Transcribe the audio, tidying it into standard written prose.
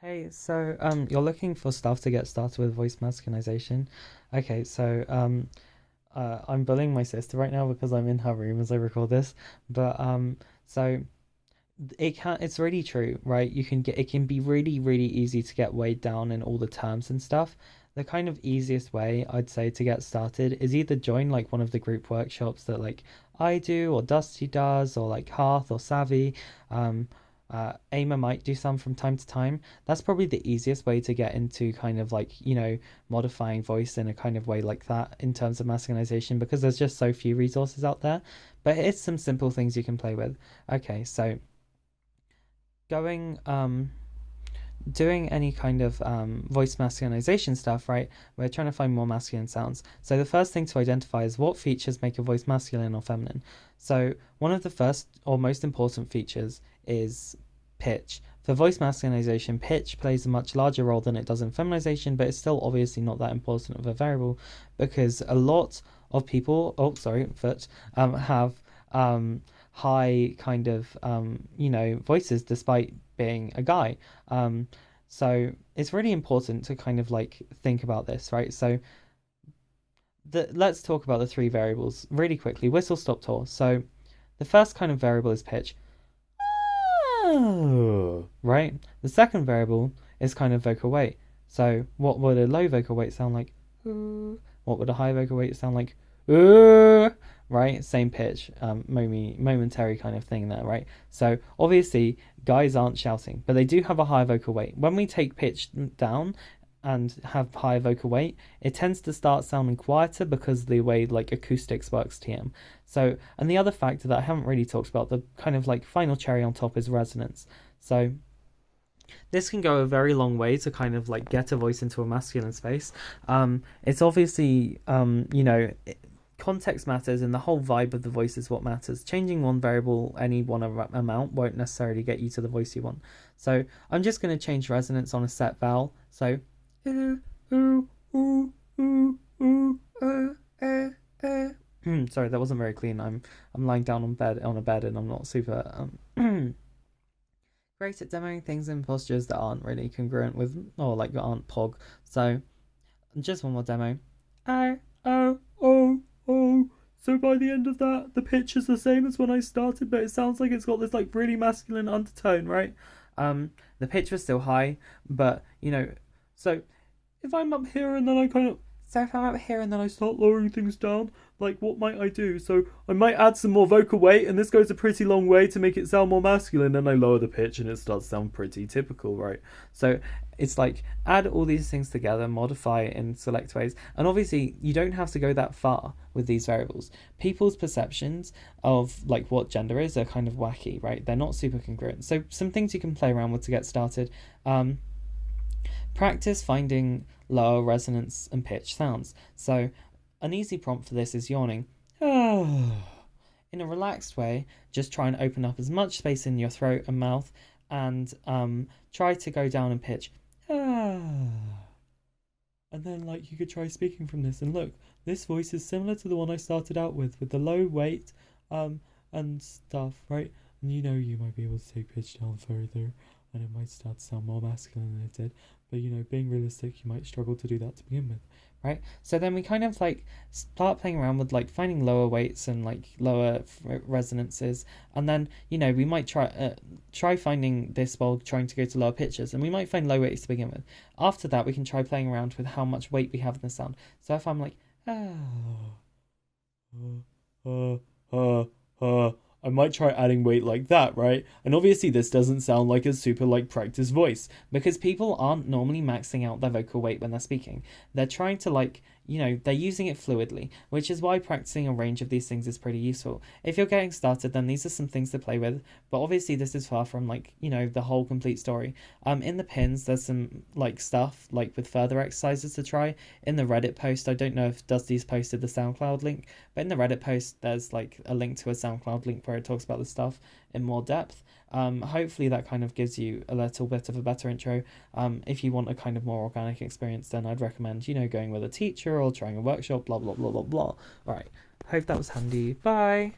Hey, so you're looking for stuff to get started with voice masculinization. Okay, so I'm bullying my sister right now because I'm in her room as I record this. But so it's really true, right? It can be really, really easy to get weighed down in all the terms and stuff. The kind of easiest way I'd say to get started is either join like one of the group workshops that like I do or Dusty does or like Hearth or Savvy. Um, Aimer might do some from time to time. That's probably the easiest way to get into kind of like, modifying voice in a kind of way like that in terms of masculinization because there's just so few resources out there. But it's some simple things you can play with. Okay, so going doing any kind of voice masculinization stuff, right? We're trying to find more masculine sounds. So the first thing to identify is what features make a voice masculine or feminine. So one of the first or most important features is pitch. For voice masculinization, pitch plays a much larger role than it does in feminization, but it's still obviously not that important of a variable because a lot of people, have high kind of voices despite being a guy. So it's really important to kind of like think about this, right? So let's talk about the three variables really quickly. Whistle, stop, tour. So the first kind of variable is pitch. Oh, right? The second variable is kind of vocal weight. So what would a low vocal weight sound like? What would a high vocal weight sound like? Right? Same pitch, momentary kind of thing there, right? So obviously, guys aren't shouting, but they do have a high vocal weight. When we take pitch down and have higher vocal weight, it tends to start sounding quieter because of the way like acoustics works TM. So, and the other factor that I haven't really talked about, the kind of like final cherry on top is resonance. So this can go a very long way to kind of like get a voice into a masculine space. It's obviously, context matters and the whole vibe of the voice is what matters. Changing one variable, any one amount, won't necessarily get you to the voice you want. So I'm just going to change resonance on a set vowel. So, sorry, that wasn't very clean. I'm lying down on a bed and I'm not super great at demoing things in postures that aren't really congruent with or like aren't pog. So just one more demo. Oh, oh, oh, oh. So by the end of that, the pitch is the same as when I started, but it sounds like it's got this like really masculine undertone, right? The pitch was still high, but so if I'm up here and then I kind of so if I'm up here and then I start lowering things down, like what might I do? So I might add some more vocal weight, and this goes a pretty long way to make it sound more masculine. Then I lower the pitch, and it starts to sound pretty typical, right? So it's like add all these things together, modify it in select ways, and obviously you don't have to go that far with these variables. People's perceptions of like what gender is are kind of wacky, right? They're not super congruent. So some things you can play around with to get started. Practice finding lower resonance and pitch sounds. So, an easy prompt for this is yawning. In a relaxed way, just try and open up as much space in your throat and mouth and try to go down in pitch. And then, like, you could try speaking from this. And look, this voice is similar to the one I started out with the low weight and stuff, right? And you might be able to take pitch down further and it might start to sound more masculine than it did. But being realistic, you might struggle to do that to begin with, right? So then we kind of like start playing around with like finding lower weights and like lower resonances, and then we might try finding this while trying to go to lower pitches, and we might find low weights to begin with. After that, we can try playing around with how much weight we have in the sound. So if I'm like I might try adding weight like that, right? And obviously this doesn't sound like a super like practice voice because people aren't normally maxing out their vocal weight when they're speaking. They're trying to they're using it fluidly, which is why practicing a range of these things is pretty useful. If you're getting started, then these are some things to play with, but obviously this is far from the whole complete story. In the pins, there's some like stuff like with further exercises to try. In the Reddit post, I don't know if Dusty's posted the SoundCloud link, but in the Reddit post, there's like a link to a SoundCloud link where it talks about the stuff in more depth. Hopefully that kind of gives you a little bit of a better intro. If you want a kind of more organic experience, then I'd recommend, going with a teacher or trying a workshop, blah, blah, blah, blah, blah. All right. Hope that was handy. Bye.